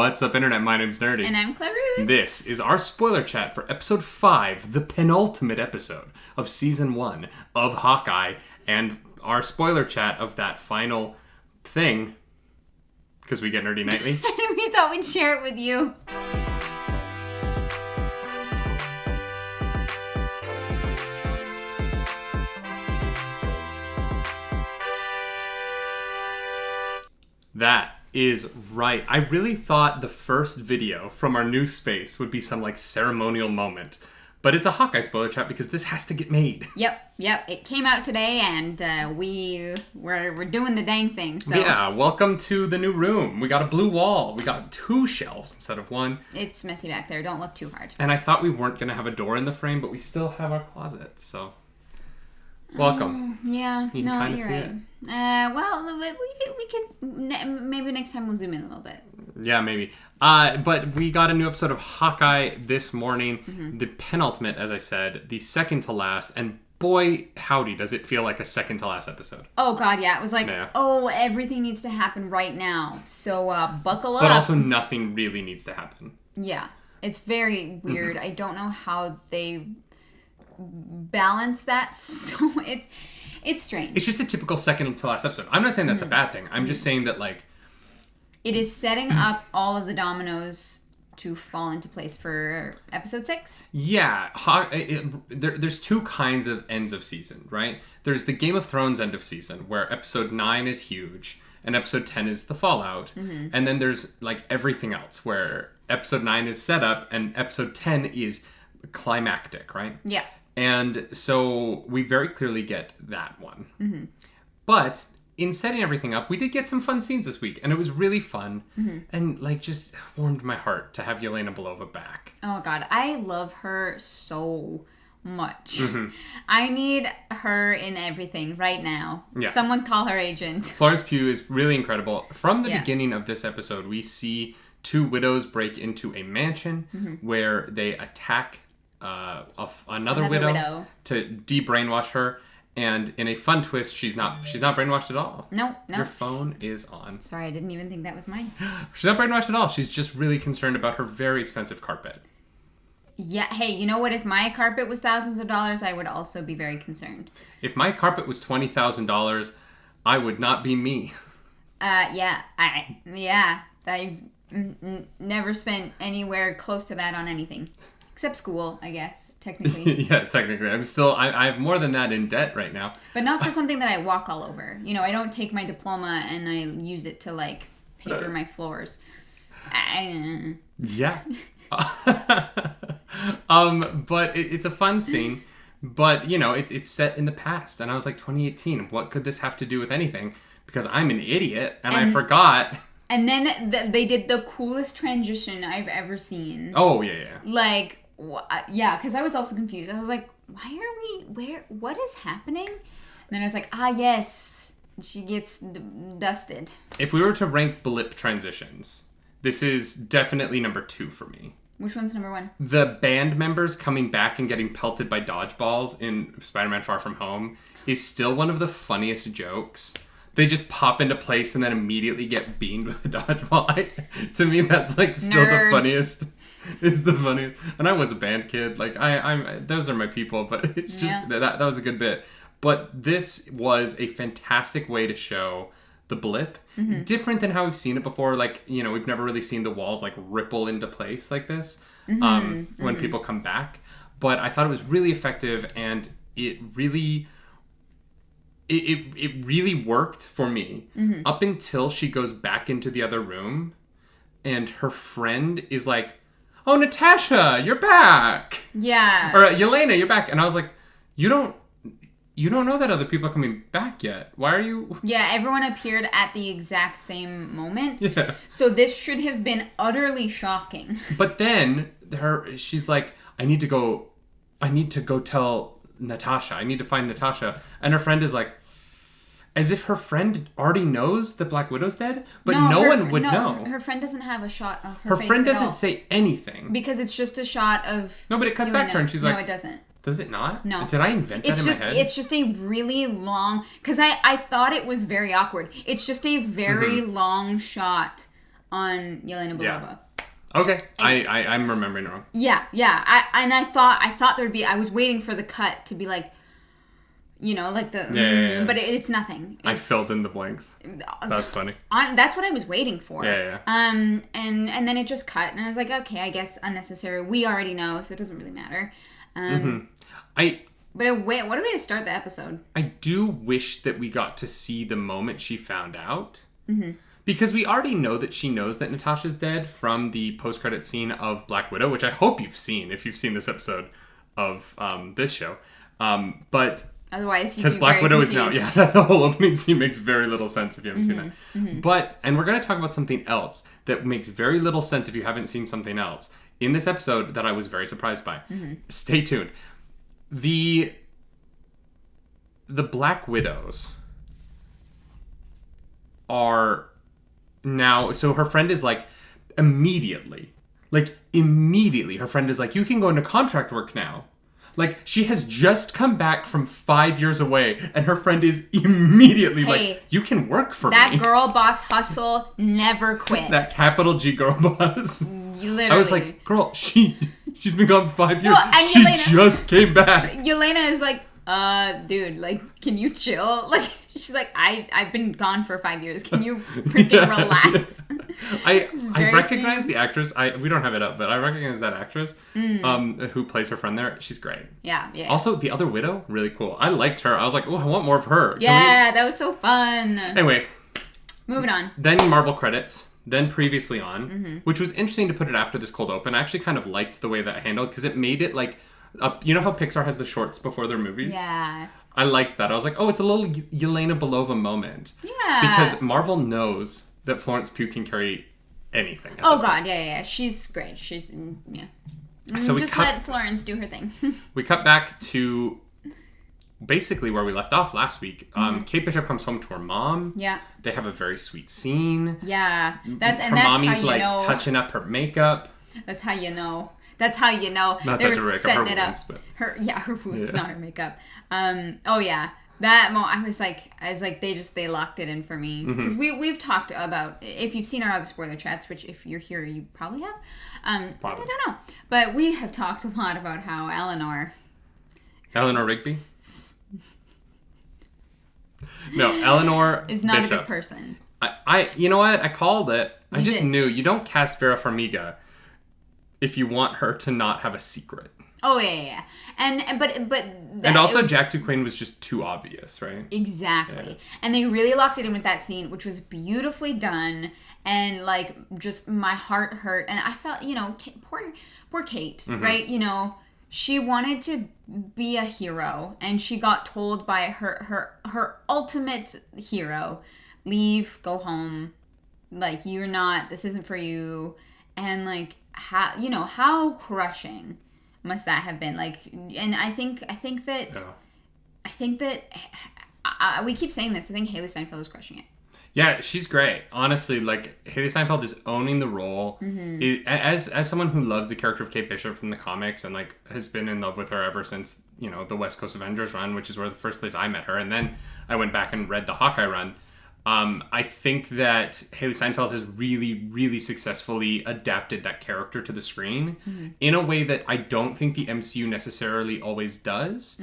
What's up, Internet? My name's Nerdy. And I'm Clarus. This is our spoiler chat for episode 5, the penultimate episode of season 1 of Hawkeye, and our spoiler chat of that final thing, because we get Nerdy Nightly. We thought we'd share it with you. That is right. I really thought the first video from our new space would be some like ceremonial moment. But it's a Hawkeye spoiler chat because this has to get made. Yep. It came out today and we're doing the dang thing. So. Yeah, welcome to the new room. We got a blue wall. We got 2 shelves instead of 1. It's messy back there. Don't look too hard. And I thought we weren't going to have a door in the frame, but we still have our closet, so... Welcome. Yeah, you can kind of you're see right. it. Well, we could maybe next time we'll zoom in a little bit. Yeah, maybe. But we got a new episode of Hawkeye this morning. Mm-hmm. The penultimate, as I said, the second to last, and boy, howdy, does it feel like a second to last episode. Oh God, yeah. It was like, everything needs to happen right now. So buckle up. But also nothing really needs to happen. Yeah, it's very weird. Mm-hmm. I don't know how they balance that, so it's strange. It's just a typical second to last episode. I'm not saying that's a bad thing. I'm just saying that, like... It is setting up all of the dominoes to fall into place for episode 6. Yeah. There's 2 kinds of ends of season, right? There's the Game of Thrones end of season, where episode 9 is huge, and episode 10 is the fallout. Mm-hmm. And then there's, like, everything else, where episode 9 is set up, and episode 10 is climactic, right? Yeah. And so we very clearly get that one. Mm-hmm. But in setting everything up, we did get some fun scenes this week, and it was really fun. Mm-hmm. And like just warmed my heart to have Yelena Belova back. Oh God, I love her so much. Mm-hmm. I need her in everything right now. Yeah. Someone call her agent. Florence Pugh is really incredible. From the beginning of this episode, we see 2 widows break into a mansion where they attack another widow to de-brainwash her, and in a fun twist, she's not brainwashed at all. No. Your phone is on. Sorry, I didn't even think that was mine. She's not brainwashed at all. She's just really concerned about her very expensive carpet. Yeah, hey, you know what? If my carpet was thousands of dollars, I would also be very concerned. If my carpet was $20,000, I would not be me. I never spent anywhere close to that on anything. Except school, I guess, technically. Yeah, technically. I have more than that in debt right now. But not for something that I walk all over. You know, I don't take my diploma and I use it to, like, paper my floors. Yeah. But it's a fun scene. But, you know, it's set in the past. And I was like, 2018, what could this have to do with anything? Because I'm an idiot, and I forgot... And then they did the coolest transition I've ever seen. Oh, yeah. Like... Yeah, because I was also confused. I was like, what is happening? And then I was like, yes, she gets dusted. If we were to rank blip transitions, this is definitely number 2 for me. Which one's number 1? The band members coming back and getting pelted by dodgeballs in Spider-Man Far From Home is still one of the funniest jokes. They just pop into place and then immediately get beamed with a dodgeball. To me, that's like still the funniest. It's the funniest. And I was a band kid. Like I'm those are my people, but it's just that was a good bit. But this was a fantastic way to show the blip. Mm-hmm. Different than how we've seen it before. Like, you know, we've never really seen the walls like ripple into place like this when people come back. But I thought it was really effective, and it really worked for me up until she goes back into the other room and her friend is like, "Oh, Natasha, you're back." Yeah. Or Yelena, you're back. And I was like, you don't know that other people are coming back yet. Why are you... Yeah, everyone appeared at the exact same moment. Yeah. So this should have been utterly shocking. But then she's like, I need to go tell Natasha. I need to find Natasha. And her friend is like, as if her friend already knows that Black Widow's dead, but no one would know. Her friend doesn't have a shot of her face. Her friend doesn't say anything. Because it's just a shot of... No, but it cuts back to her and she's like... No, it doesn't. Does it not? No. Did I invent that in my head? It's just a really long... Because I thought it was very awkward. It's just a very long shot on Yelena Belova. Yeah. Okay, I'm remembering wrong. Yeah. I thought there'd be. I was waiting for the cut to be like, like the. Yeah. But it's nothing. I filled in the blanks. That's funny. That's what I was waiting for. Yeah. And then it just cut, and I was like, okay, I guess unnecessary. We already know, so it doesn't really matter. But what a way to start the episode. I do wish that we got to see the moment she found out. Mm-hmm. Because we already know that she knows that Natasha's dead from the post-credit scene of Black Widow, which I hope you've seen if you've seen this episode of this show. But otherwise, because Black Widow is now, the whole opening scene makes very little sense if you haven't seen that. Mm-hmm. And we're going to talk about something else that makes very little sense if you haven't seen something else in this episode that I was very surprised by. Mm-hmm. Stay tuned. The Black Widows are now, so her friend is like, immediately, her friend is like, you can go into contract work now. Like, she has just come back from 5 years away, and her friend is immediately like, you can work for me. That girl boss hustle never quits. That capital G girl boss. Literally. I was like, girl, she's been gone for 5 years. Well, she just came back. Yelena is like, dude, like, can you chill? Like, she's like, I've been gone for 5 years. Can you freaking relax? I recognize the actress. We don't have it up, but I recognize that actress who plays her friend there. She's great. Yeah. Also, the other widow, really cool. I liked her. I was like, oh, I want more of her. Yeah, that was so fun. Anyway. Moving on. Then Marvel credits. Then Previously On, which was interesting to put it after this cold open. I actually kind of liked the way that handled, because it made it like, you know how Pixar has the shorts before their movies? Yeah. I liked that. I was like, oh, it's a little Yelena Belova moment. Yeah. Because Marvel knows that Florence Pugh can carry anything. Oh, God. Yeah. She's great. She's, yeah. So just let Florence do her thing. We cut back to basically where we left off last week. Kate Bishop comes home to her mom. Yeah. They have a very sweet scene. Yeah. That's mommy's how you like know. Touching up her makeup. That's how you know. That's how you know. Not they were setting it up. Her wounds, not her makeup. Oh yeah. That moment, I was like, they locked it in for me, because we've talked about, if you've seen our other spoiler chats, which if you're here you probably have, probably. I don't know, but we have talked a lot about how Eleanor Rigby. No, Eleanor is not Bishop. A good person. I you know what? I called it. I just knew. You don't cast Vera Farmiga if you want her to not have a secret. Oh yeah. And also Jack Duquesne was just too obvious, right? Exactly. Yeah. And they really locked it in with that scene, which was beautifully done, and like, just my heart hurt, and I felt, poor Kate, right? She wanted to be a hero, and she got told by her ultimate hero, leave, go home, like, you're not, this isn't for you. And like, how crushing must that have been? Like, and I think that we keep saying this, I think Haley Steinfeld is crushing it. Yeah, she's great. Honestly, like, Haley Steinfeld is owning the role. As someone who loves the character of Kate Bishop from the comics, and like has been in love with her ever since, the West Coast Avengers run, which is where the first place I met her, and then I went back and read the Hawkeye run. I think that Haley Steinfeld has really, really successfully adapted that character to the screen in a way that I don't think the MCU necessarily always does.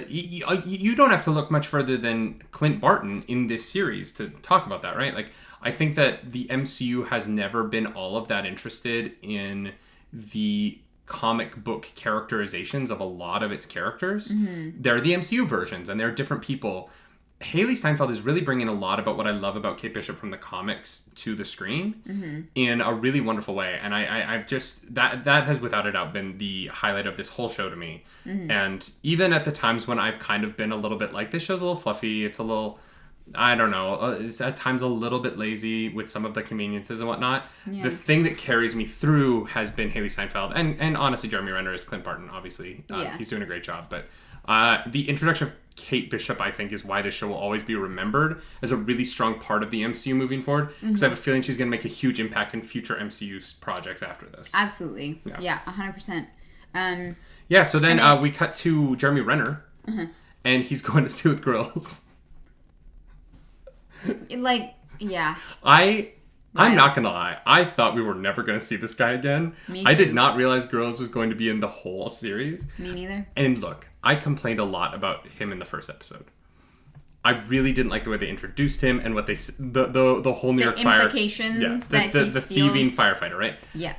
You don't have to look much further than Clint Barton in this series to talk about that, right? Like, I think that the MCU has never been all of that interested in the comic book characterizations of a lot of its characters. They're the MCU versions, and they're different people. Haley Steinfeld is really bringing a lot about what I love about Kate Bishop from the comics to the screen in a really wonderful way. And I've just, that has without a doubt been the highlight of this whole show to me. And even at the times when I've kind of been a little bit like, this show's a little fluffy, it's a little, I don't know, it's at times a little bit lazy with some of the conveniences and whatnot. The thing that carries me through has been Haley Steinfeld. And honestly, Jeremy Renner is Clint Barton, obviously. He's doing a great job. But the introduction of Kate Bishop, I think, is why this show will always be remembered as a really strong part of the MCU moving forward, because I have a feeling she's going to make a huge impact in future MCU projects after this. Absolutely. Yeah, 100%. So then we cut to Jeremy Renner, and he's going to stay with girls. Like, yeah. I I'm not gonna lie. I thought we were never gonna see this guy again. Me I did too. not realize Grills was going to be in the whole series. Me neither. And look, I complained a lot about him in the first episode. I really didn't like the way they introduced him and what they the whole New York fire implications that the he thieving steals. firefighter, right? Yeah.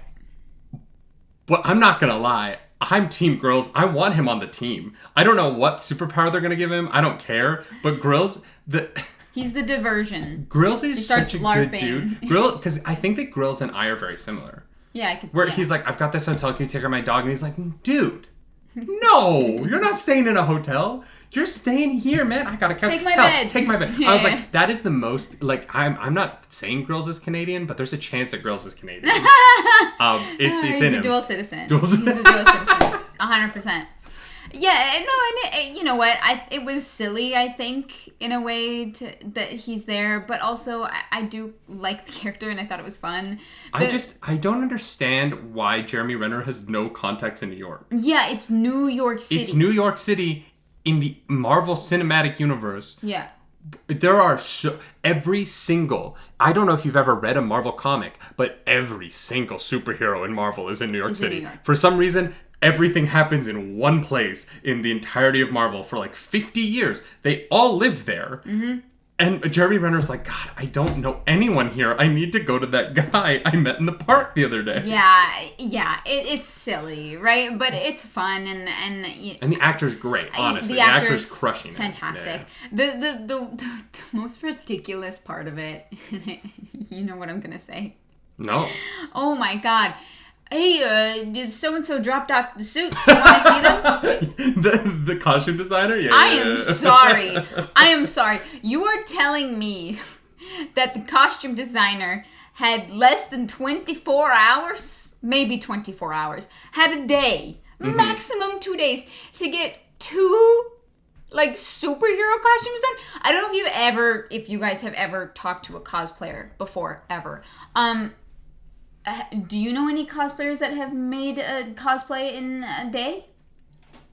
But I'm not gonna lie. I'm Team Grills. I want him on the team. I don't know what superpower they're gonna give him. I don't care. But Grills, He's the diversion. Grills is such a LARPing. good dude. Because I think that Grills and I are very similar. Yeah, I could. Where yeah. he's like, I've got this hotel. Can you take care of my dog? And he's like, dude, no, you're not staying in a hotel. You're staying here, man. I gotta Take my bed. Take my bed. I was like, that is the most like I'm not saying Grills is Canadian, but there's a chance that Grills is Canadian. It's He's in a him. dual citizen. Dual He's a dual citizen. 100%. Yeah, no, and you know what? It was silly, I think, in a way that he's there, but also I do like the character, and I thought it was fun. I don't understand why Jeremy Renner has no contacts in New York. Yeah, it's New York City. It's New York City in the Marvel Cinematic Universe. Yeah. There are every single, I don't know if you've ever read a Marvel comic, but every single superhero in Marvel is in New York City. New York. For some reason, everything happens in one place in the entirety of Marvel for like 50 years. They all live there. Mm-hmm. And Jeremy Renner's like, God, I don't know anyone here. I need to go to that guy I met in the park the other day. Yeah, it's silly, right? But it's fun, and the actor's great, honestly. The actor's crushing it. Fantastic. Yeah. The most ridiculous part of it, you know what I'm gonna say? No. Oh my God. Hey, did so-and-so dropped off the suits? You want to see them? the costume designer? Yeah. I am sorry. You are telling me that the costume designer had less than 24 hours? Maybe 24 hours. Had a day. Mm-hmm. Maximum 2 days to get 2 like superhero costumes done. I don't know if you guys have ever talked to a cosplayer before, ever. Do you know any cosplayers that have made a cosplay in a day?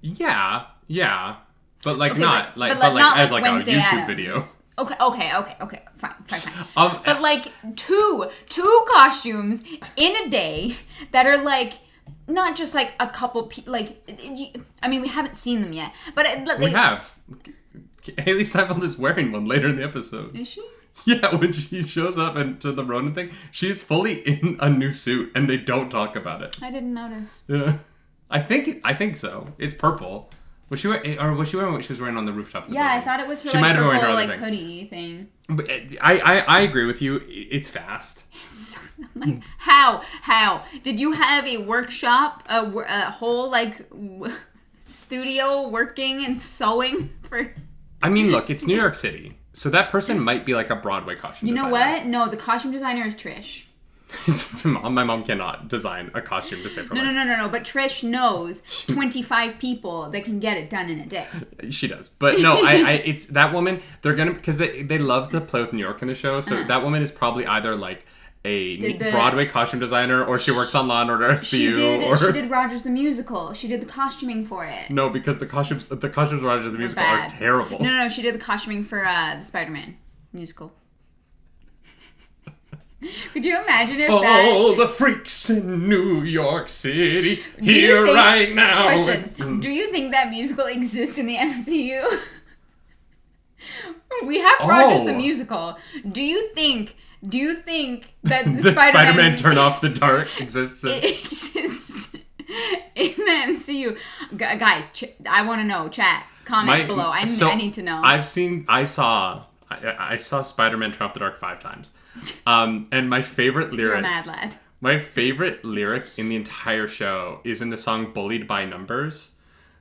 Yeah. But like okay, not but like not as like Wednesday a YouTube Addams. video. Okay. Fine. But like two costumes in a day that are like not just like a couple I mean, we haven't seen them yet, but we have. Haley Steinfeld is wearing one later in the episode. Is she? Yeah, when she shows up into the Ronin thing, she's fully in a new suit, and they don't talk about it. I didn't notice. Yeah, I think so. It's purple. Was she wearing what she was wearing on the rooftop? Yeah, I thought it was her she might have been wearing her purple other like thing. hoodie thing. But I agree with you. It's fast. I'm like, how did you have a workshop, a whole like studio working and sewing for? I mean, look, it's New York City. So that person might be like a Broadway costume designer. You know what? No, the costume designer is Trish. My mom cannot design a costume to save her life. No. But Trish knows 25 people that can get it done in a day. She does. But no, it's that woman. They're going to, because they love to play with New York in the show. So that woman is probably either like a Broadway costume designer, or she works on Law and Order SVU. She did Rogers the Musical. She did the costuming for it. No, because the costumes of Rogers the Musical are terrible. No, she did the costuming for the Spider-Man musical. Could you imagine if the freaks in New York City right now. Question, do you think that musical exists in the MCU? We have Rogers the Musical. Do you think that the Spider-Man Turn Off the Dark exists? Exists in the MCU. Guys, I want to know. Chat, comment below. I need to know. I saw Spider-Man Turn Off the Dark 5 times. And my favorite lyric... You're a mad lad. My favorite lyric in the entire show is in the song Bullied by Numbers,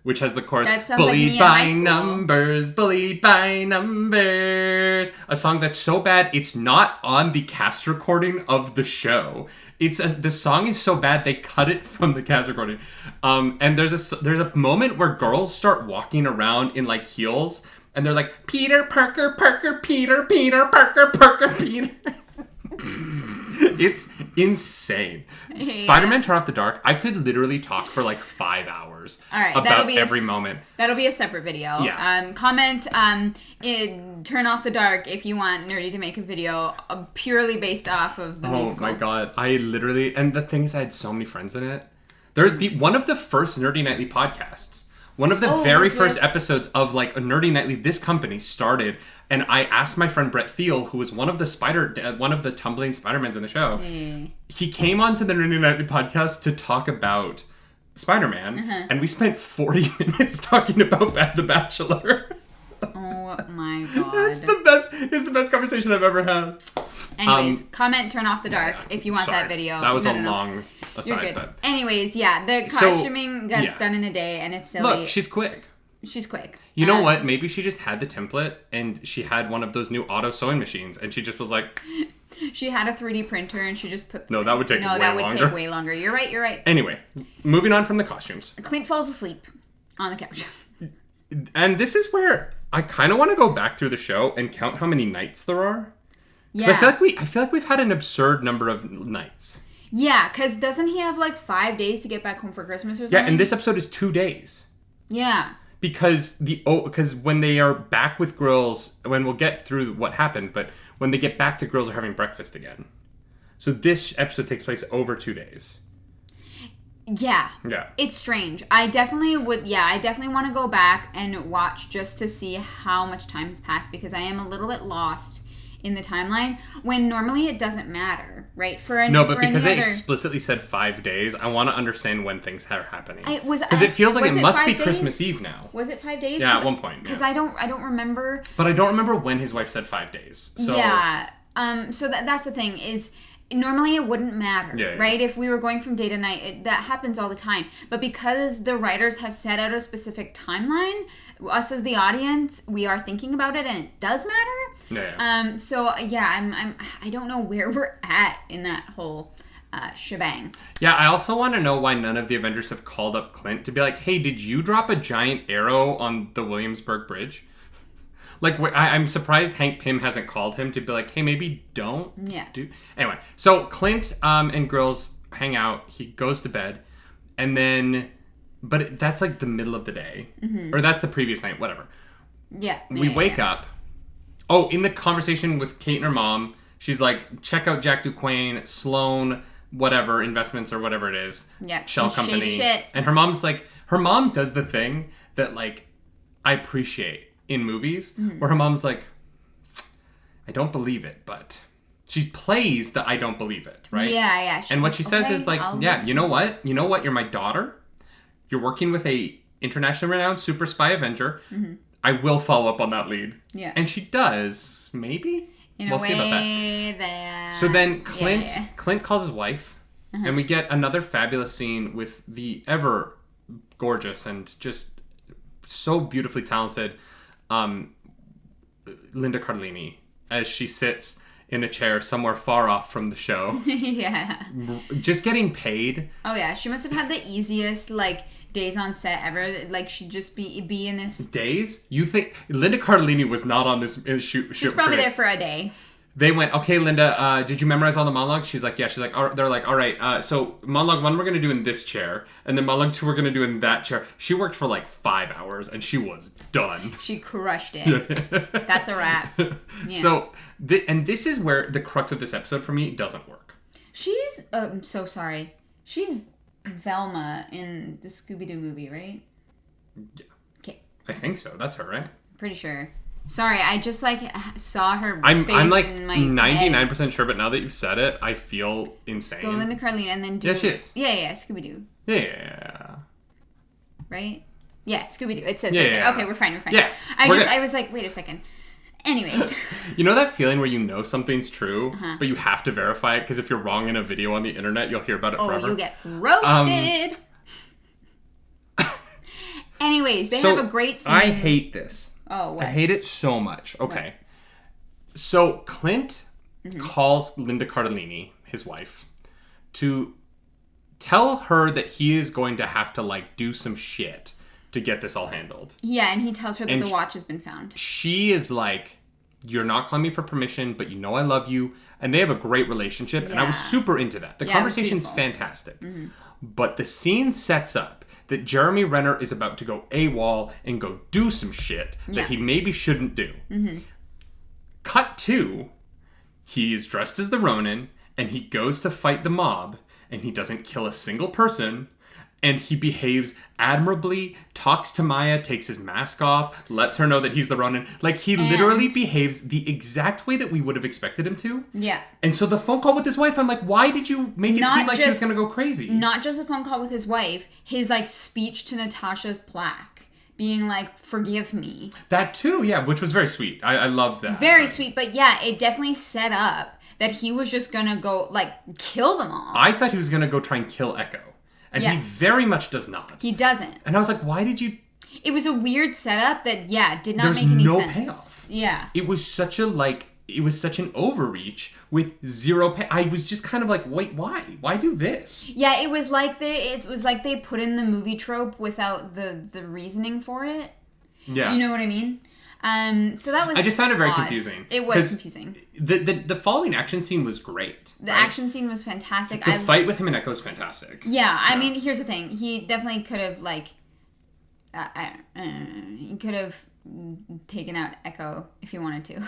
which has the chorus, bullied by numbers, bullied by numbers. A song that's so bad, it's not on the cast recording of the show. The song is so bad, they cut it from the cast recording. And there's a moment where girls start walking around in like heels, and they're like, Peter, Parker, Parker, Peter, Peter, Parker, Parker, Peter. It's insane. Spider-Man Turn Off the Dark, I could literally talk for like 5 hours hours All right, about every moment. That'll be a separate video. Yeah. Comment, turn off the dark if you want Nerdy to make a video purely based off of the musical. Oh my god. I literally, and the thing is I had so many friends in it. There's one of the first Nerdy Nightly podcasts. One of the very first episodes of like a Nerdy Nightly, this company started, and I asked my friend Brett Thiel, who was one of the tumbling Spider-Mans in the show. He came onto the Nerdy Nightly podcast to talk about Spider-Man, and we spent 40 minutes talking about The Bachelor. Oh my god. It's the best conversation I've ever had. Anyways, comment, turn off the dark if you want that video. That was long aside. You're good. But... Anyways, the costuming gets done in a day, and it's silly. Look, she's quick. She's quick. You know what? Maybe she just had the template, and she had one of those new auto sewing machines, and she just was like... She had a 3D printer, and she just put... No, that would take way longer. No, that would take way longer. You're right. Anyway, moving on from the costumes. Clint falls asleep on the couch. And this is where I kind of want to go back through the show and count how many nights there are. Because I feel like we've had an absurd number of nights. Yeah, because doesn't he have like 5 days to get back home for Christmas or something? Yeah, and this episode is 2 days. Yeah. Because when they are back with girls, when we'll get through what happened, but when they get back to girls are having breakfast again. So this episode takes place over 2 days. Yeah. Yeah. It's strange. I definitely want to go back and watch just to see how much time has passed, because I am a little bit lost in the timeline when normally it doesn't matter, right? Because they explicitly said 5 days, I want to understand when things are happening. Because it feels like it must be Christmas Eve now. Was it 5 days? Yeah, at one point. Because I don't remember. But I don't remember when his wife said 5 days. So. Yeah. So that's the thing is. Normally it wouldn't matter, right? If we were going from day to night, that happens all the time. But because the writers have set out a specific timeline, us as the audience, we are thinking about it, and it does matter. I don't know where we're at in that whole shebang. Yeah, I also want to know why none of the Avengers have called up Clint to be like, hey, did you drop a giant arrow on the Williamsburg Bridge? Like, I'm surprised Hank Pym hasn't called him to be like, hey, maybe don't do... Anyway, so Clint and girls hang out. He goes to bed. And then... But that's like the middle of the day. Mm-hmm. Or that's the previous night, whatever. Yeah. We wake up. Oh, in the conversation with Kate and her mom, she's like, check out Jack Duquesne, Sloan, whatever, investments or whatever it is. Yeah. Shell company. Shady shit. And her mom's like... Her mom does the thing that, like, I appreciate in movies, where her mom's like, I don't believe it, but she plays the I don't believe it, right? Yeah. She's and what she says is like, you know what? You're my daughter. You're working with a internationally renowned super spy Avenger. Mm-hmm. I will follow up on that lead. Yeah. And she does, maybe? We'll see about that. So then Clint calls his wife, and we get another fabulous scene with the ever gorgeous and just so beautifully talented Linda Cardellini as she sits in a chair somewhere far off from the show. Yeah. Just getting paid. Oh yeah, she must have had the easiest days on set ever. Like she'd just be in this days. You think Linda Cardellini was not on this shoot? She's probably there for a day. They went, okay, Linda, did you memorize all the monologues? She's like, yeah. She's like, they're like, all right, so monologue 1 we're going to do in this chair, and then monologue 2 we're going to do in that chair. She worked for 5 hours, and she was done. She crushed it. That's a wrap. Yeah. So, and this is where the crux of this episode for me doesn't work. She's, I'm so sorry. She's Velma in the Scooby-Doo movie, right? Yeah. Okay. I think so. That's her, right? Pretty sure. Sorry, I just saw her I'm face in my 99% head. sure, but now that you've said it, I feel insane. Go Linda Cardellini and then do... Yeah, she is. Yeah, Scooby-Doo. Yeah. Right? Yeah, Scooby-Doo. It says right there. Yeah. Okay, we're fine. Yeah. I was like, wait a second. Anyways. You know that feeling where you know something's true, but you have to verify it, because if you're wrong in a video on the internet, you'll hear about it forever. Oh, you get roasted! Anyways, they have a great scene. I hate this. Oh, what? I hate it so much. Okay. What? So Clint calls Linda Cardellini, his wife, to tell her that he is going to have to do some shit to get this all handled. Yeah, and he tells her that the watch has been found. She is like, you're not calling me for permission, but you know I love you. And they have a great relationship, and I was super into that. The conversation's fantastic. Mm-hmm. But the scene sets up that Jeremy Renner is about to go AWOL and go do some shit that he maybe shouldn't do. Mm-hmm. Cut to, he is dressed as the Ronin, and he goes to fight the mob, and he doesn't kill a single person, and he behaves admirably, talks to Maya, takes his mask off, lets her know that he's the Ronin. Like, he literally behaves the exact way that we would have expected him to. Yeah. And so the phone call with his wife, I'm like, why did you make it seem like he was going to go crazy? Not just a phone call with his wife, his, like, speech to Natasha's plaque. Being like, forgive me. That too, yeah, which was very sweet. I loved that. Very sweet, but yeah, it definitely set up that he was just gonna go, like, kill them all. I thought he was gonna go try and kill Echo. And he very much does not. He doesn't. And I was like, why did you... It was a weird setup that, did not make any sense. There's no payoff. Yeah. It was such a, like... It was such an overreach with zero pay. I was just kind of like, wait, why? Why do this? Yeah, it was like they put in the movie trope without the reasoning for it. Yeah. You know what I mean? So that was I just found it very odd. confusing. It was confusing. The following action scene was great. The action scene was fantastic. The fight with him and Echo is fantastic. Yeah, I mean, here's the thing. He definitely could have, like... he could have taken out Echo if he wanted to.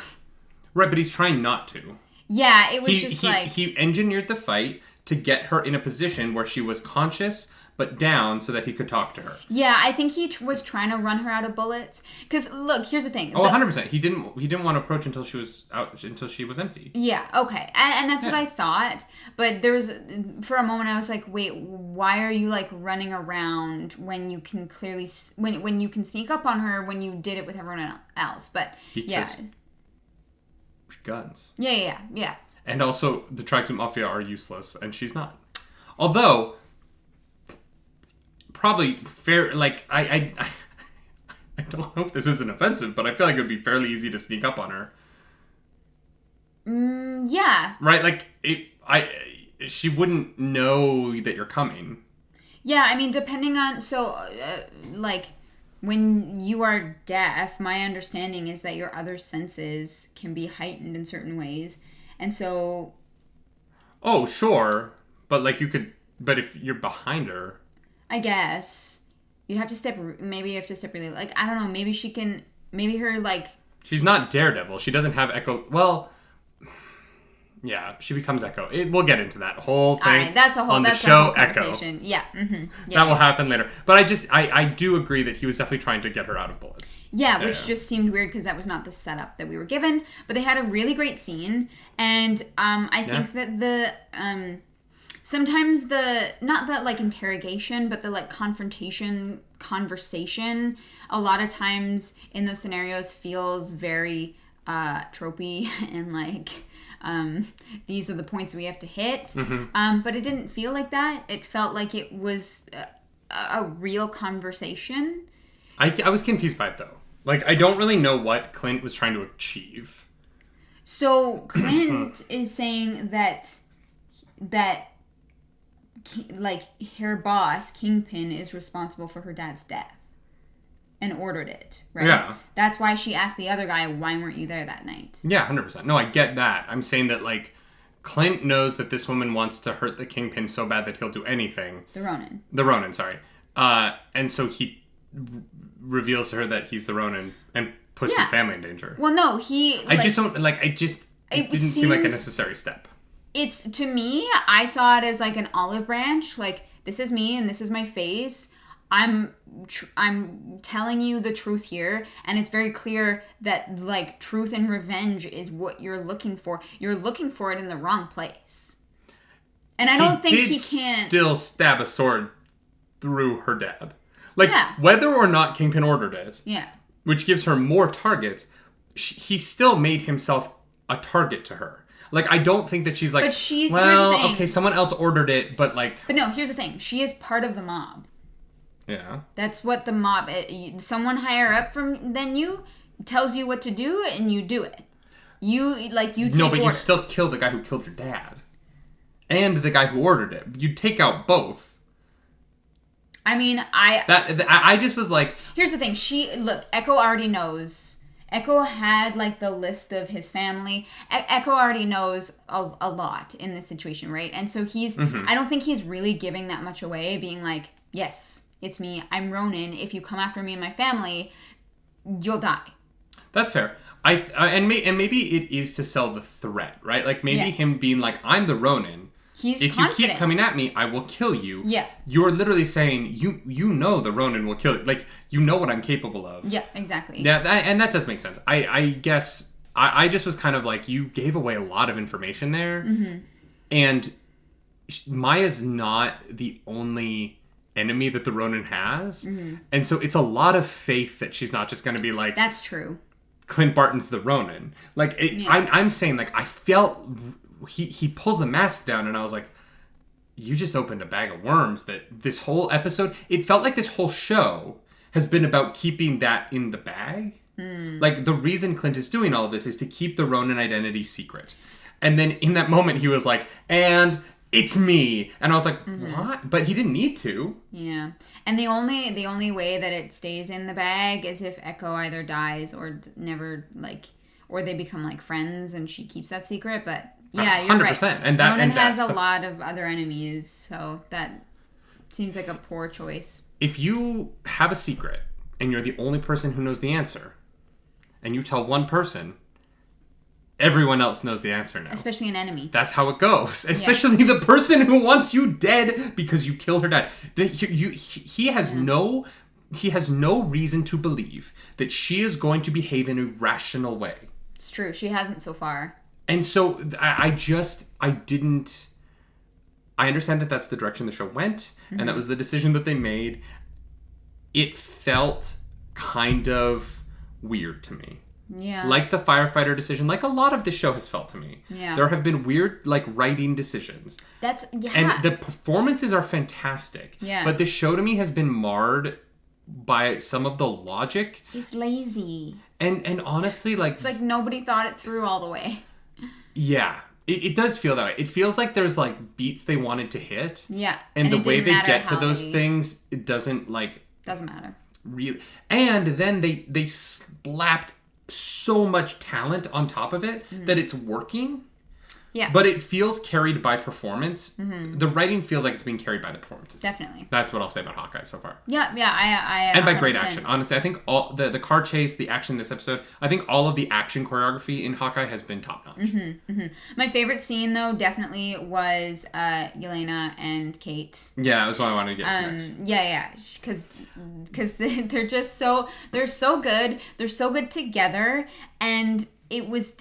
Right, but he's trying not to. Yeah, it was He engineered the fight to get her in a position where she was conscious but down so that he could talk to her. Yeah, I think he was trying to run her out of bullets. Because, look, here's the thing. Oh, 100%. He didn't want to approach until she was empty. Yeah, okay. And that's what I thought. But for a moment, I was like, wait, why are you, like, running around when you can clearly... When you can sneak up on her when you did it with everyone else? But, because guns. Yeah. And also, the Tracksuit Mafia are useless, and she's not. Although, probably fair, like, I don't know if this isn't offensive, but I feel like it would be fairly easy to sneak up on her. Yeah. Right? Like, she wouldn't know that you're coming. Yeah, I mean, depending on, like... When you are deaf, my understanding is that your other senses can be heightened in certain ways. And so... Oh, sure. But, like, but if you're behind her... I guess. Maybe you have to step really... Like, I don't know, maybe her, like... She's not Daredevil. She doesn't have Echo... Well... Yeah, she becomes Echo. We'll get into that whole thing. All right, that's a whole conversation. Echo. Yeah. Mm-hmm. That will happen later. But I do agree that he was definitely trying to get her out of bullets. Yeah, which just seemed weird because that was not the setup that we were given. But they had a really great scene, and I think that the sometimes not that like interrogation, but the like conversation, a lot of times in those scenarios feels very tropey and like. These are the points we have to hit. Mm-hmm. But it didn't feel like that. It felt like it was a real conversation. I was confused by it, though. Like, I don't really know what Clint was trying to achieve. So, Clint is saying that like, her boss, Kingpin, is responsible for her dad's death. And ordered it, right? Yeah. That's why she asked the other guy, why weren't you there that night? Yeah, 100%. No, I get that. I'm saying that, like, Clint knows that this woman wants to hurt the Kingpin so bad that he'll do anything. The Ronin, sorry. And so he reveals to her that he's the Ronin and puts his family in danger. Well, no, it didn't seem like a necessary step. To me, I saw it as, like, an olive branch. Like, this is me and this is my face. I'm telling you the truth here, and it's very clear that, like, truth and revenge is what you're looking for. You're looking for it in the wrong place. And I don't think he can't... still stab a sword through her dad. Like, whether or not Kingpin ordered it, which gives her more targets, he still made himself a target to her. Like, I don't think that she's like, here's the thing. Okay, someone else ordered it, but like... But no, here's the thing. She is part of the mob. Yeah. That's what the mob... someone higher up than you tells you what to do, and you do it. You take No, but orders. you still kill the guy who killed your dad. And the guy who ordered it. You take out both. I mean, I just was like... Here's the thing. Echo already knows. Echo had, like, the list of his family. Echo already knows a lot in this situation, right? And so he's... Mm-hmm. I don't think he's really giving that much away, being like... Yes, it's me. I'm Ronan. If you come after me and my family, you'll die. That's fair. And maybe it is to sell the threat, right? Like maybe him being like, I'm the Ronin. He's if confident. you keep coming at me, I will kill you. Yeah. You're literally saying, you know the Ronin will kill you. Like, you know what I'm capable of. Yeah, exactly. Yeah, and that does make sense. I guess I just was kind of like, you gave away a lot of information there. Mm-hmm. And Maya's not the only enemy that the Ronin has. Mm-hmm. And so it's a lot of faith that she's not just going to be like... That's true. Clint Barton's the Ronin. Like, I'm saying, like, I felt... He pulls the mask down and I was like, you just opened a bag of worms. That this whole episode, it felt like this whole show has been about keeping that in the bag. Like, the reason Clint is doing all of this is to keep the Ronin identity secret. And then in that moment he was like, and it's me. And I was like, what? But he didn't need to. Yeah. And the only way that it stays in the bag is if Echo either dies or never, like, or they become like friends and she keeps that secret. But yeah, you're 100%. Right. And Ronan has a lot of other enemies, so that seems like a poor choice. If you have a secret and you're the only person who knows the answer, and you tell one person, everyone else knows the answer now. Especially an enemy. That's how it goes. Especially the person who wants you dead because you killed her dad. He has no reason to believe that she is going to behave in a rational way. It's true. She hasn't so far. And so I didn't... I understand that that's the direction the show went, and that was the decision that they made. It felt kind of weird to me. Yeah. Like the firefighter decision, like a lot of the show has felt to me. Yeah. There have been weird, like, writing decisions. And the performances are fantastic. Yeah. But the show to me has been marred by some of the logic. It's lazy. And honestly, like... It's like nobody thought it through all the way. Yeah. It does feel that way. It feels like there's, like, beats they wanted to hit. Yeah. And the way they get to those things, it doesn't, like... Doesn't matter. Really. And then they slapped so much talent on top of it that it's working. Yeah. But it feels carried by performance. Mm-hmm. The writing feels like it's being carried by the performances. Definitely. That's what I'll say about Hawkeye so far. Yeah, I and by great action. Honestly, I think all the car chase, the action in this episode, I think all of the action choreography in Hawkeye has been top notch. Mm-hmm, mm-hmm. My favorite scene, though, definitely was Yelena and Kate. Yeah, that was what I wanted to get to next. Yeah, because they're just so good. They're so good together, and it was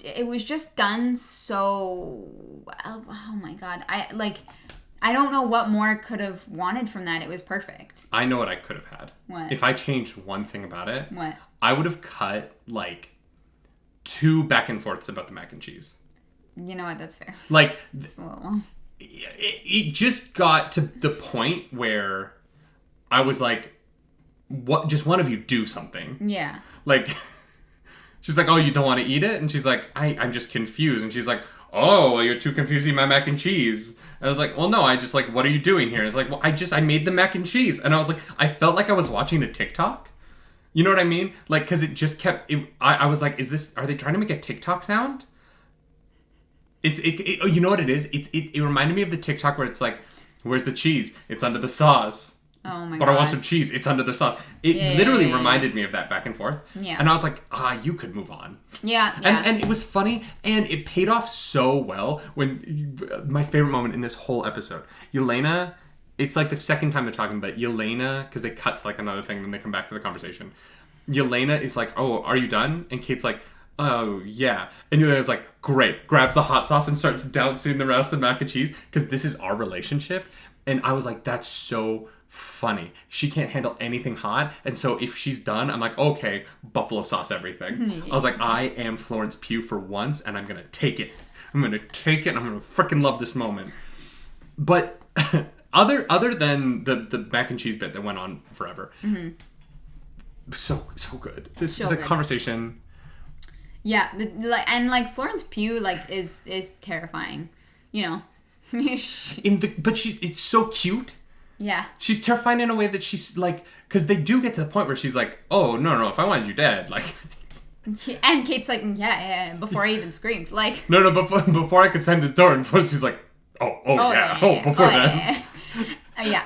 just done so well. Oh my god, I don't know what more I could have wanted from that. It was perfect. I know what I could have had. What? If I changed one thing about it, what? I would have cut like 2 back and forths about the mac and cheese. You know what? That's fair. Like, it's a little long. It just got to the point where I was like, "What? Just one of you do something." Yeah. Like, she's like, "Oh, you don't want to eat it?" And she's like, I'm just confused. And she's like, "Oh, well, you're too confused eating my mac and cheese." And I was like, "Well, no, I just like, what are you doing here?" And it's like, "Well, I made the mac and cheese." And I was like, I felt like I was watching a TikTok. You know what I mean? Like, because it just kept, I was like, are they trying to make a TikTok sound? You know what it is? It reminded me of the TikTok where it's like, "Where's the cheese? It's under the sauce." Oh my god. But I want some cheese. It's under the sauce. It literally reminded me of that back and forth. Yeah. And I was like, you could move on. Yeah. And it was funny, and it paid off so well when my favorite moment in this whole episode, Yelena, it's like the second time they're talking, but Yelena, because they cut to like another thing, then they come back to the conversation. Yelena is like, "Oh, are you done?" And Kate's like, "Oh, yeah." And Yelena's like, "Great." Grabs the hot sauce and starts dousing the rest of the mac and cheese, because this is our relationship. And I was like, that's so funny. She can't handle anything hot, and so if she's done, I'm like, okay, buffalo sauce everything. I was like, I am Florence Pugh for once, and I'm gonna take it. I'm gonna freaking love this moment. But other than the mac and cheese bit that went on forever, so good. The conversation. Yeah, and Florence Pugh is terrifying, you know. But it's so cute. Yeah. She's terrifying in a way that she's like, because they do get to the point where she's like, "Oh, no, if I wanted you dead, like." And Kate's like, yeah, before I even screamed, like. No, before I could send the door, and Florence was like, oh, yeah, before that. Yeah. Yeah.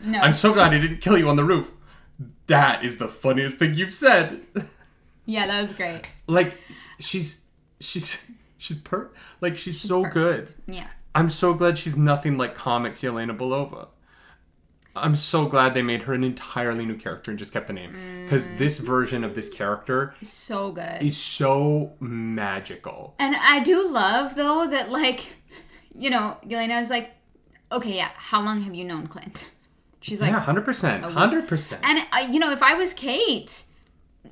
No. I'm so glad he didn't kill you on the roof. That is the funniest thing you've said. Yeah, that was great. Like, she's so perfect. good. Yeah. I'm so glad she's nothing like comics Yelena Belova. I'm so glad they made her an entirely new character and just kept the name. Because this version of this character so good. Is so magical. And I do love, though, that, like, you know, Yelena is like, okay, yeah, how long have you known Clint? She's like... Yeah, 100%. 100%. And, you know, if I was Kate,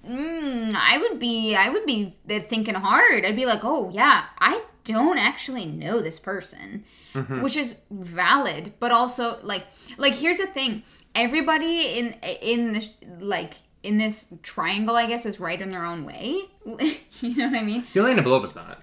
I would be thinking hard. I'd be like, oh, yeah, I don't actually know this person. Mm-hmm. Which is valid, but also like here's the thing: everybody in this triangle, I guess, is right in their own way. You know what I mean? Yelena Belova's not.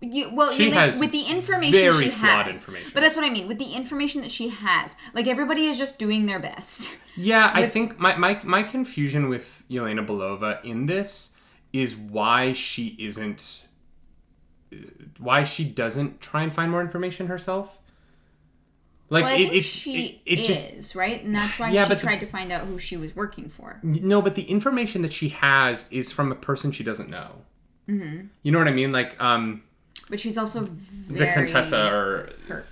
She has with the information very she flawed has, information. But that's what I mean. With the information that she has, like everybody is just doing their best. Yeah, I think my confusion with Yelena Belova in this is why she doesn't try and find more information herself. Like, well, I think she is, right? And that's why she tried to find out who she was working for. No, but the information that she has is from a person she doesn't know. Mm-hmm. You know what I mean? Like, but she's also the Contessa or hurt.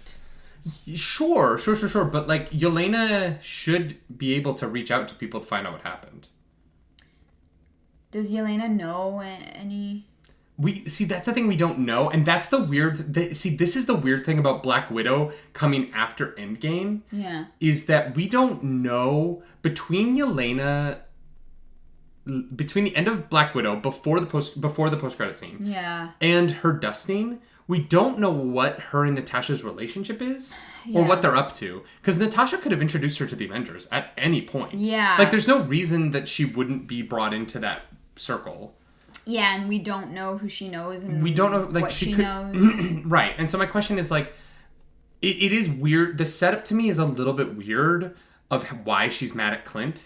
Sure. But, like, Yelena should be able to reach out to people to find out what happened. Does Yelena know any... That's the thing we don't know, and that's the weird... this is the weird thing about Black Widow coming after Endgame. Yeah. Is that we don't know, between the end of Black Widow, before the post-credit scene, yeah, and her dusting, we don't know what her and Natasha's relationship is, or what they're up to. Because Natasha could have introduced her to the Avengers at any point. Yeah. Like, there's no reason that she wouldn't be brought into that circle. Yeah, and we don't know who she knows and we don't know, like, what she knows. Right. And so my question is, like, it is weird. The setup to me is a little bit weird of why she's mad at Clint.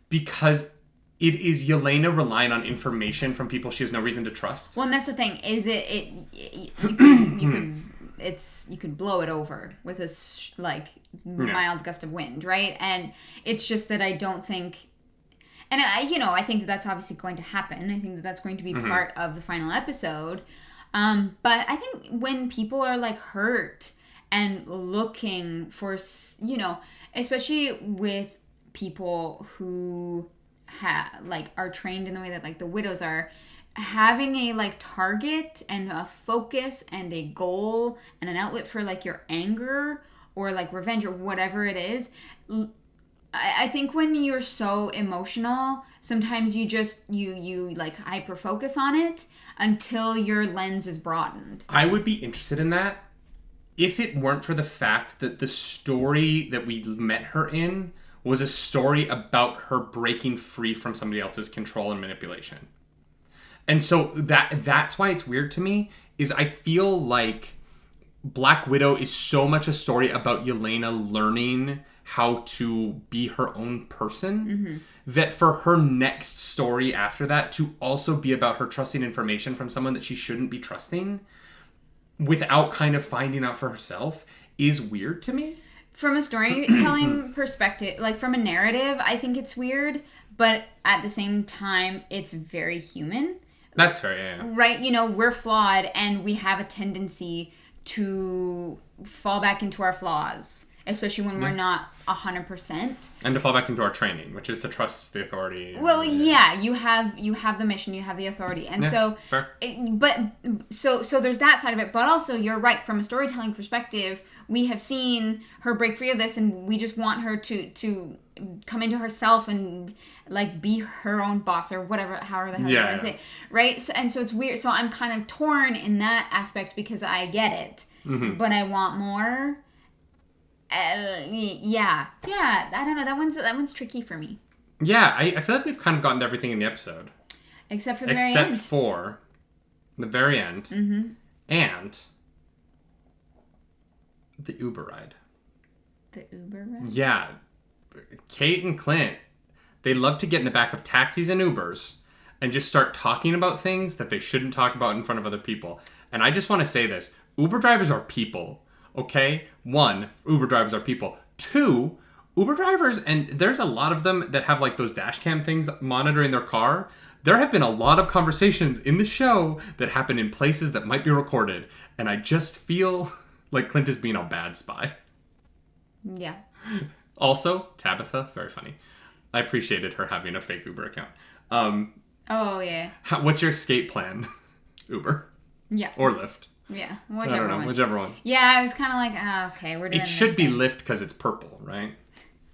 Because it is Yelena relying on information from people she has no reason to trust. Well, and that's the thing. Is you could blow it over with a mild gust of wind, right? And it's just that I don't think... And I think that's obviously going to happen. I think that that's going to be part of the final episode. But I think when people are like hurt and looking for, especially with people who are trained in the way that like the widows are, having a like target and a focus and a goal and an outlet for like your anger or like revenge or whatever it is. I think when you're so emotional, sometimes you like hyper focus on it until your lens is broadened. I would be interested in that if it weren't for the fact that the story that we met her in was a story about her breaking free from somebody else's control and manipulation. And so that's why it's weird to me, is I feel like Black Widow is so much a story about Yelena learning how to be her own person, that for her next story after that to also be about her trusting information from someone that she shouldn't be trusting without kind of finding out for herself is weird to me. From a storytelling perspective, like from a narrative, I think it's weird, but at the same time, it's very human. That's fair, yeah. Right? We're flawed and we have a tendency to fall back into our flaws. Especially when we're not 100%. And to fall back into our training, which is to trust the authority. Well, yeah, you have the mission, you have the authority. And so there's that side of it, but also you're right, from a storytelling perspective, we have seen her break free of this and we just want her to come into herself and like be her own boss or whatever, however the hell you want to say. Right? So it's weird. So I'm kind of torn in that aspect because I get it, but I want more. Yeah, I don't know. That one's tricky for me. Yeah, I feel like we've kind of gotten to everything in the episode. Except for the very end. Except for the very end. Mm-hmm. And the Uber ride. The Uber ride? Yeah. Kate and Clint, they love to get in the back of taxis and Ubers and just start talking about things that they shouldn't talk about in front of other people. And I just want to say this. Uber drivers are people. Okay? 1, Uber drivers are people. 2, Uber drivers, and there's a lot of them that have like those dash cam things monitoring their car. There have been a lot of conversations in the show that happen in places that might be recorded, and I just feel like Clint is being a bad spy. Yeah. Also, Tabitha, very funny. I appreciated her having a fake Uber account. Oh, yeah. What's your escape plan? Uber. Yeah. Or Lyft. Yeah, I don't know, whichever one. Yeah, I was kind of like, okay, we're doing It should this be thing. Lyft because it's purple, right?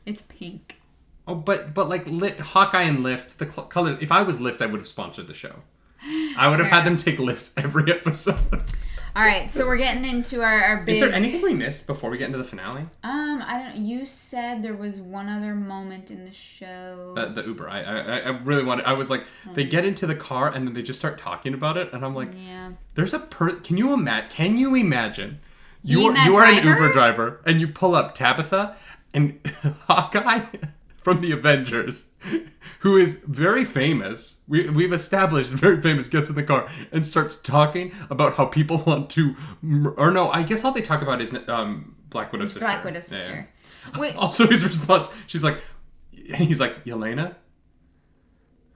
It's pink. Oh, but like Hawkeye and Lyft, the color. If I was Lyft, I would have sponsored the show. I would have had them take lifts every episode. All right, so we're getting into our big... Is there anything we missed before we get into the finale? I don't... You said there was one other moment in the show. The Uber. I really wanted... I was like, they get into the car and then they just start talking about it, and I'm like, yeah. There's a Can you imagine? You Being that are an driver? Uber driver, and you pull up Tabitha and Hawkeye from the Avengers, who is very famous. We've established very famous, gets in the car and starts talking about how people want to, or no, I guess all they talk about is Black Widow's sister. Black Widow's sister. Yeah. Wait. Also, his response, he's like, Yelena?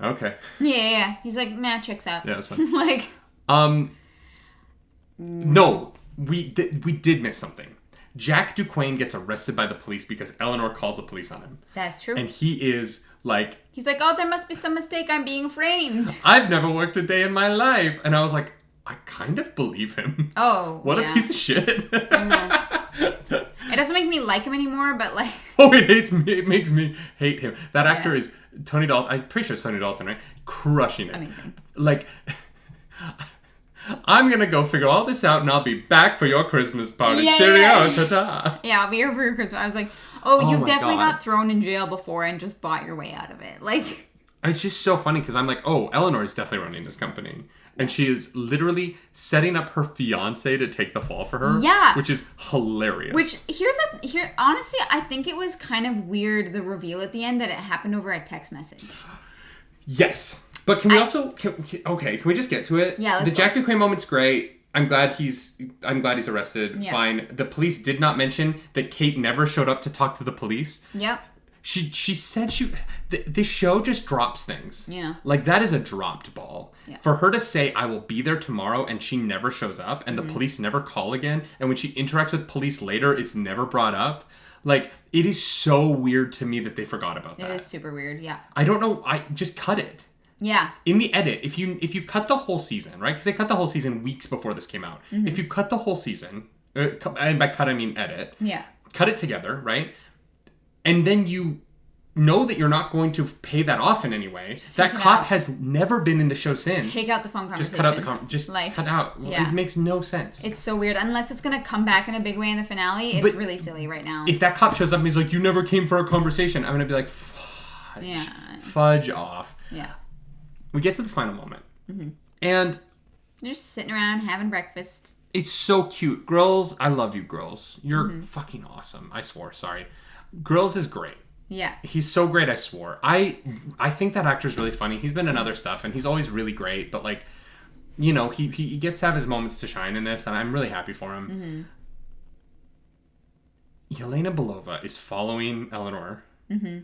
Okay. Yeah. He's like, man, checks out. Yeah, that's fine. Like. No, we did miss something. Jack Duquesne gets arrested by the police because Eleanor calls the police on him. That's true. And he is like... He's like, oh, there must be some mistake. I'm being framed. I've never worked a day in my life. And I was like, I kind of believe him. Oh, What yeah. a piece of shit. It doesn't make me like him anymore, but like... Oh, it makes me hate him. That actor is Tony Dalton. I'm pretty sure it's Tony Dalton, right? Crushing it. Amazing. Like... I'm gonna go figure all this out and I'll be back for your Christmas party. Yeah, Cheerio, yeah. ta-ta. Yeah, I'll be here for your Christmas. I was like, oh, you've my definitely God. got thrown in jail before and just bought your way out of it. Like... It's just so funny because I'm like, oh, Eleanor is definitely running this company. And she is literally setting up her fiance to take the fall for her. Yeah. Which is hilarious. Which, honestly, I think it was kind of weird, the reveal at the end, that it happened over a text message. Yes. But can we can we just get to it? Yeah, let's The go. Jack Duquesne moment's great. I'm glad he's arrested. Yeah. Fine. The police did not mention that Kate never showed up to talk to the police. Yep. She said this show just drops things. Yeah. Like, that is a dropped ball. Yeah. For her to say, I will be there tomorrow, and she never shows up, and Mm-hmm. the police never call again, and when she interacts with police later, it's never brought up. Like, it is so weird to me that they forgot about that. It is super weird, yeah. I don't know. I just cut it. Yeah. In the edit, if you cut the whole season, right? Because they cut the whole season weeks before this came out. Mm-hmm. If you cut the whole season, and by cut I mean edit. Yeah. Cut it together, right? And then you know that you're not going to pay that off in any way. That take it cop out. has never been in the show since. Take out the phone conversation. Just cut out the cut out. Yeah. It makes no sense. It's so weird. Unless it's going to come back in a big way in the finale, it's But really silly right now. If that cop shows up and he's like, you never came for a conversation, I'm going to be like, fudge off. Yeah. We get to the final moment. Mm-hmm. And They're just sitting around having breakfast. it's so cute. Grills, I love you, Grills. You're fucking awesome. I swore, sorry. Grills is great. Yeah. He's so great, I swore. I think that actor's really funny. He's been in other stuff, and he's always really great, but, like, you know, he gets to have his moments to shine in this, and I'm really happy for him. Yelena Belova is following Eleanor. Mm-hmm.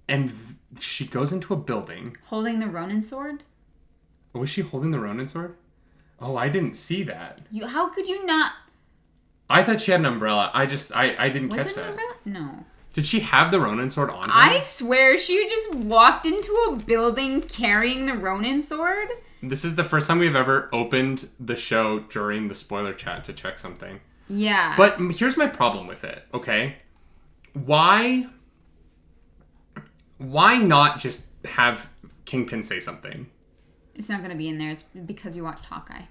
And she goes into a building. Holding the Ronin sword? Was she holding the Ronin sword? Oh, I didn't see that. How could you not... I thought she had an umbrella. I didn't Was catch it that. an umbrella? No. Did she have the Ronin sword on her? I swear she just walked into a building carrying the Ronin sword. This is the first time we've ever opened the show during the spoiler chat to check something. Yeah. But here's my problem with it, okay? Why not just have Kingpin say something? It's not going to be in there. It's because you watched Hawkeye.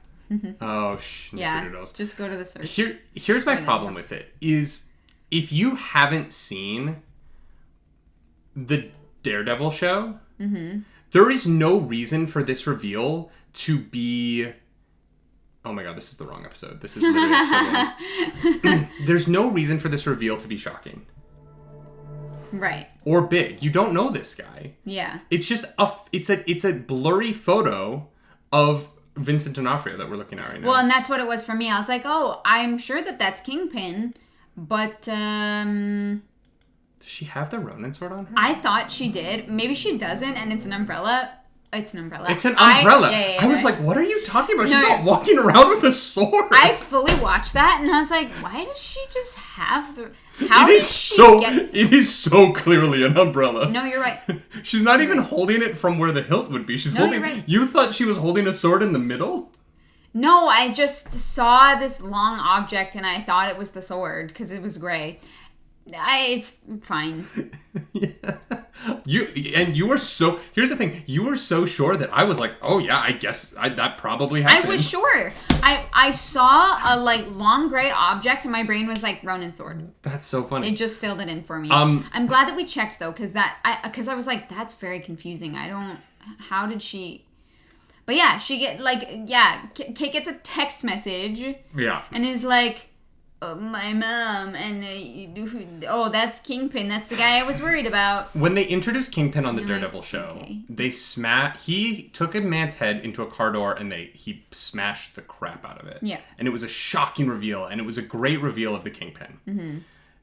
Oh, Yeah. snickerdoodles. Just go to the search. Here's my problem with it, is if you haven't seen the Daredevil show, there is no reason for this reveal to be... Oh my god, this is the wrong episode. This is literally episode 1. There's no reason for this reveal to be shocking. Right. Or big. You don't know this guy. Yeah. It's just it's a blurry photo of Vincent D'Onofrio that we're looking at right now. Well, and that's what it was for me. I was like, oh, I'm sure that's Kingpin, But, Does she have the Ronin sword on her? I thought she did. Maybe she doesn't, and it's an umbrella. It's an umbrella. It's an umbrella. Yeah. I was like, what are you talking about? She's not walking around with a sword. I fully watched that, and I was like, why does she just have the... How did she get... It is so clearly an umbrella. No, you're right. She's not even holding it from where the hilt would be. She's holding... You're right. You thought she was holding a sword in the middle? No, I just saw this long object, and I thought it was the sword, because it was gray. It's fine. Yeah. You were so... Here's the thing. You were so sure that I was like, oh yeah, I guess that probably happened. I was sure. I saw a long gray object and my brain was like, Ronin sword. That's so funny. It just filled it in for me. I'm glad that we checked though, because I was like, that's very confusing. How did she... But yeah, she Kate gets a text message. Yeah. And is like, oh, my mom, and that's Kingpin. That's the guy I was worried about. When they introduced Kingpin on the Daredevil show, he took a man's head into a car door and he smashed the crap out of it. Yeah. And it was a shocking reveal, and it was a great reveal of the Kingpin. Mm-hmm.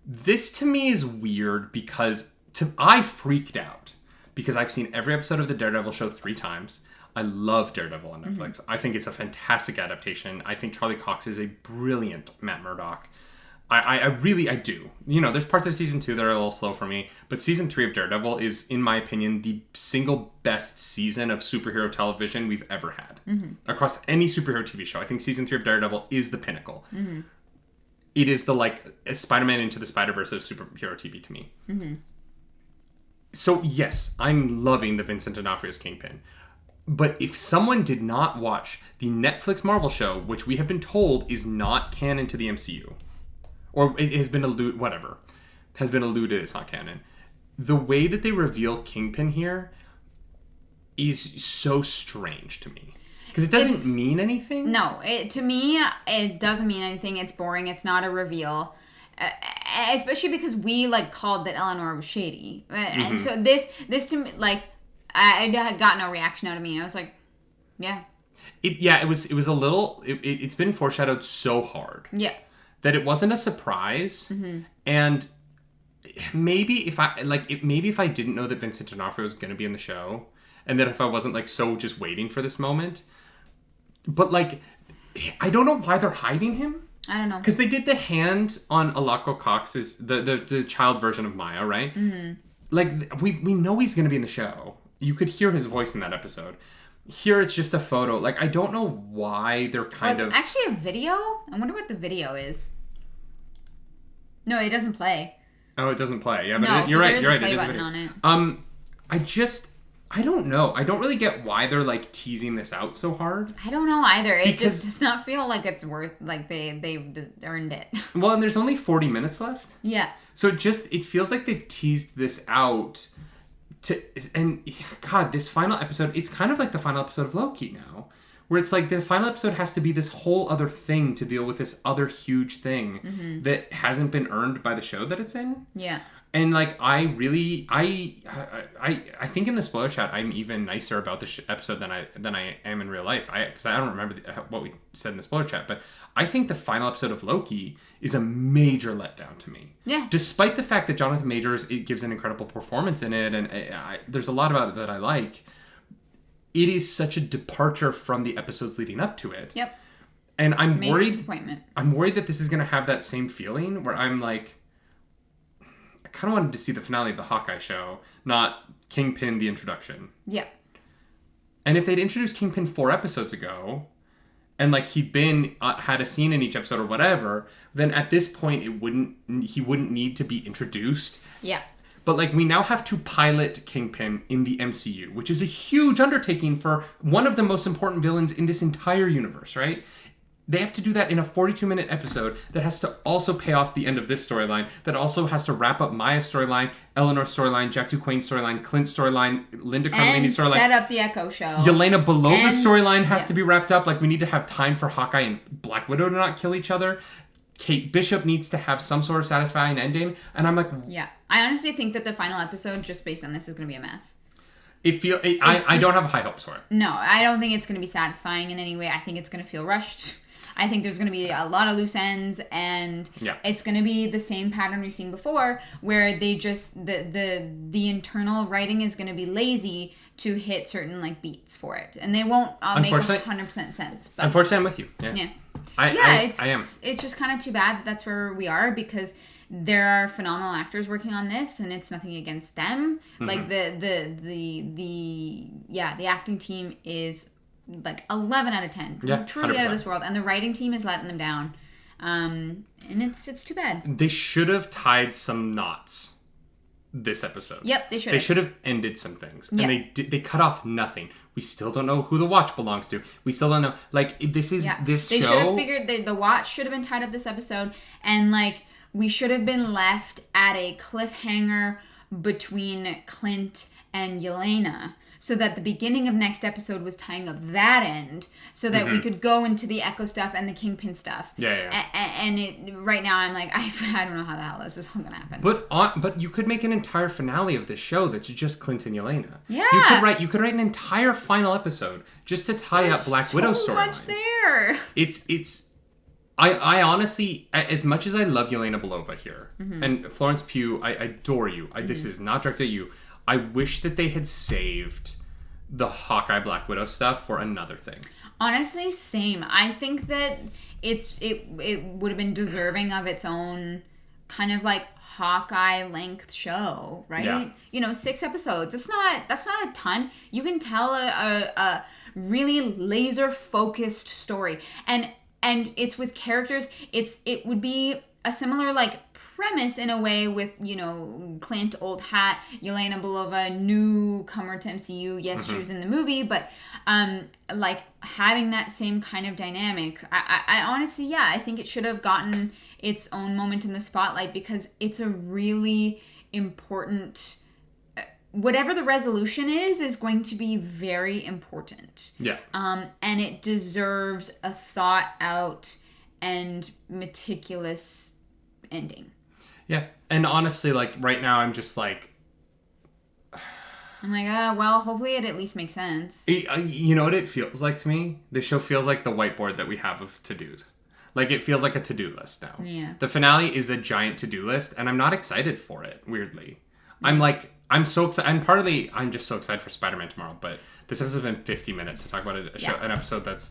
This to me is weird because I freaked out because I've seen every episode of the Daredevil show 3 times. I love Daredevil on Netflix. Mm-hmm. I think it's a fantastic adaptation. I think Charlie Cox is a brilliant Matt Murdock. I really do. You know, there's parts of season 2 that are a little slow for me, but season 3 of Daredevil is, in my opinion, the single best season of superhero television we've ever had. Mm-hmm. Across any superhero TV show. I think season 3 of Daredevil is the pinnacle. Mm-hmm. It is the, Spider-Man Into the Spider-Verse of superhero TV to me. Mm-hmm. So, yes, I'm loving the Vincent D'Onofrio's Kingpin. But if someone did not watch the Netflix Marvel show, which we have been told is not canon to the MCU, or it has been alluded, it's not canon, the way that they reveal Kingpin here is so strange to me. Because it doesn't mean anything. No, to me, it doesn't mean anything. It's boring. It's not a reveal. Especially because we, called that Eleanor was shady. Mm-hmm. And so this to me, I got no reaction out of me. I was like, yeah. It was a little... It's been foreshadowed so hard. Yeah. That it wasn't a surprise. Mm-hmm. And maybe if I didn't know that Vincent D'Onofrio was going to be in the show, and that if I wasn't, so just waiting for this moment... But, I don't know why they're hiding him. I don't know. Because they did the hand on Alako Cox's... The child version of Maya, right? Mm-hmm. We know he's going to be in the show. You could hear his voice in that episode. Here, it's just a photo. I don't know why they're kind of... It's actually a video? I wonder what the video is. No, it doesn't play. Oh, it doesn't play. Yeah, but you're right. It is a video. On it. I don't know. I don't really get why they're, teasing this out so hard. I don't know either. It just does not feel like it's worth... they've earned it. Well, and there's only 40 minutes left. Yeah. So it feels like they've teased this out... this final episode, it's kind of like the final episode of Loki now, where it's the final episode has to be this whole other thing to deal with this other huge thing that hasn't been earned by the show that it's in. Yeah. And I think in the spoiler chat I'm even nicer about this episode than I am in real life. Because I don't remember what we said in the spoiler chat, but I think the final episode of Loki is a major letdown to me. Yeah. Despite the fact that Jonathan Majors gives an incredible performance in it, and there's a lot about it that I like, it is such a departure from the episodes leading up to it. Yep. And I'm worried. Disappointment. I'm worried that this is going to have that same feeling where I'm I kind of wanted to see the finale of the Hawkeye show, not Kingpin the introduction. Yeah. And if they'd introduced Kingpin 4 episodes ago, and he'd been had a scene in each episode or whatever, then at this point he wouldn't need to be introduced. Yeah. But we now have to pilot Kingpin in the MCU, which is a huge undertaking for one of the most important villains in this entire universe, right? They have to do that in a 42-minute episode that has to also pay off the end of this storyline, that also has to wrap up Maya's storyline, Eleanor's storyline, Jack Duquesne's storyline, Clint's storyline, Linda Cardellini's storyline. And set up the Echo show. Yelena Belova's storyline has to be wrapped up. We need to have time for Hawkeye and Black Widow to not kill each other. Kate Bishop needs to have some sort of satisfying ending. And I'm like... Yeah. I honestly think that the final episode, just based on this, is going to be a mess. I don't have high hopes for it. No, I don't think it's going to be satisfying in any way. I think it's going to feel rushed. I think there's going to be a lot of loose ends, and it's going to be the same pattern we've seen before, where they just the internal writing is going to be lazy to hit certain like beats for it, and they won't make 100% sense. But, unfortunately, I'm with you. Yeah. I am. It's just kind of too bad that that's where we are, because there are phenomenal actors working on this, and it's nothing against them. Like the acting team is like 11 out of 10. Yeah, truly 100%. out of this world, and the writing team is letting them down. And it's too bad. They should have tied some knots this episode. Yep, they should. They should have ended some things, and they cut off nothing. We still don't know who the watch belongs to. We still don't know. Like this is this they show. They should have figured the watch should have been tied up this episode, and like we should have been left at a cliffhanger between Clint and Yelena, so that the beginning of next episode was tying up that end, so that we could go into the Echo stuff and the Kingpin stuff. And right now I'm like, I don't know how the hell this is all gonna happen. But you could make an entire finale of this show that's just Clint and Yelena. Yeah. You could write an entire final episode just to tie up Black Widow's storyline. So much there. I honestly, as much as I love Yelena Belova here, and Florence Pugh, I adore you. This is not directed at you. I wish that they had saved the Hawkeye Black Widow stuff for another thing. Honestly, same. I think that it would have been deserving of its own kind of like Hawkeye length show, right? Yeah. 6 episodes. That's not a ton. You can tell a really laser focused story, and it's with characters. It would be a similar like premise in a way with Clint, old hat, Yelena Belova, newcomer to MCU. Yes, she was in the movie, but like having that same kind of dynamic. I honestly, I think it should have gotten its own moment in the spotlight, because it's a really important. Whatever the resolution is going to be very important. Yeah. And it deserves a thought out and meticulous ending. Yeah. And honestly, like right now I'm just like, I'm like, well, hopefully it at least makes sense. You know what it feels like to me? This show feels like the whiteboard that we have of to-dos. Like it feels like a to-do list now. Yeah. The finale is a giant to-do list, and I'm not excited for it, weirdly. I'm so excited. I'm just so excited for Spider-Man tomorrow, but this episode's been 50 minutes to talk about an episode that's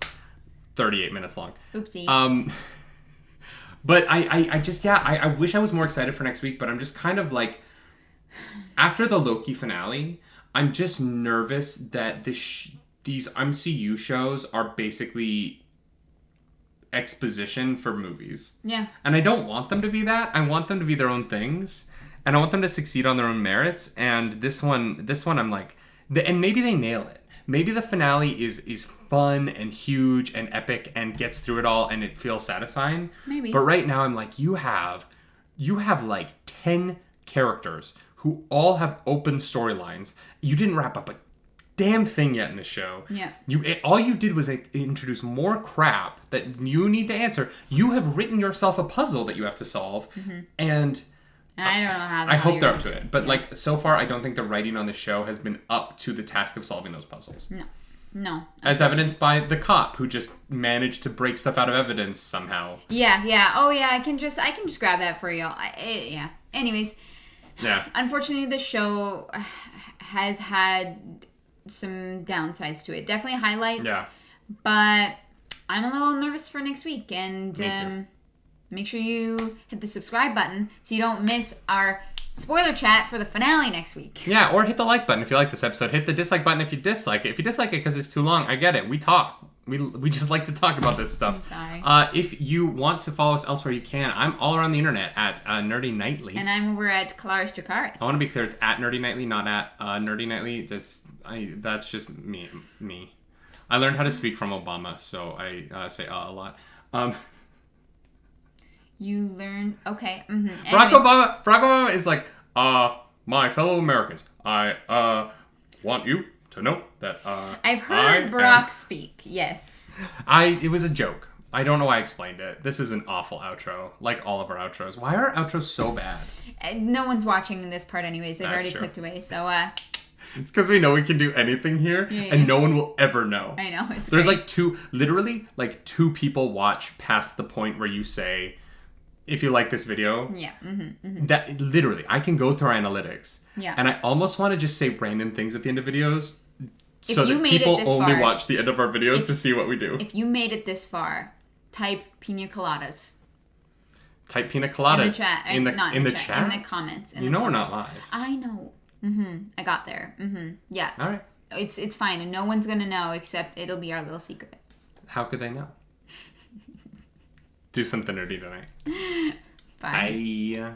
38 minutes long. Oopsie. But I wish I was more excited for next week, but I'm just kind of like, after the Loki finale, I'm just nervous that these MCU shows are basically exposition for movies. Yeah. And I don't want them to be that. I want them to be their own things, and I want them to succeed on their own merits. And this one I'm like, and maybe they nail it. Maybe the finale is fun and huge and epic and gets through it all and it feels satisfying. Maybe. But right now I'm like, you have like 10 characters who all have open storylines. You didn't wrap up a damn thing yet in the show. Yeah. All you did was introduce more crap that you need to answer. You have written yourself a puzzle that you have to solve, and I don't know how. I hope they're up to it, but like so far, I don't think the writing on the show has been up to the task of solving those puzzles. No. As evidenced by the cop who just managed to break stuff out of evidence somehow. Yeah. Oh yeah, I can just grab that for y'all. Yeah. Anyways. Yeah. Unfortunately, the show has had some downsides to it. Definitely highlights. Yeah. But I'm a little nervous for next week, and Me too. Make sure you hit the subscribe button so you don't miss our spoiler chat for the finale next week. Yeah, or hit the like button if you like this episode. Hit the dislike button if you dislike it. If you dislike it because it's too long, I get it. We talk. We just like to talk about this stuff. I'm sorry. If you want to follow us elsewhere, you can. I'm all around the internet at nerdynightly. And I'm over at clarusdracarys. I want to be clear, it's at nerdynightly, not at nerdynightly. That's just me. I learned how to speak from Obama, so I say a lot. You learn, okay. Mm-hmm. Barack Obama is like, my fellow Americans, I want you to know that I've heard Barack speak, yes. It was a joke. I don't know why I explained it. This is an awful outro, like all of our outros. Why are our outros so bad? No one's watching this part anyways. They've That's already true. clicked away, so It's because we know we can do anything here, and no one will ever know. I know. There's great. Literally two people watch past the point where you say, if you like this video. Yeah. That literally, I can go through our analytics. Yeah. And I almost want to just say random things at the end of videos so that people only watch the end of our videos to see what we do. If you made it this far, type pina coladas. Type pina coladas in the chat. In the chat? In the comments. We're not live. I know. I got there. Yeah. All right. It's fine, and no one's gonna know except it'll be our little secret. How could they know? Do something nerdy tonight. Bye. Bye.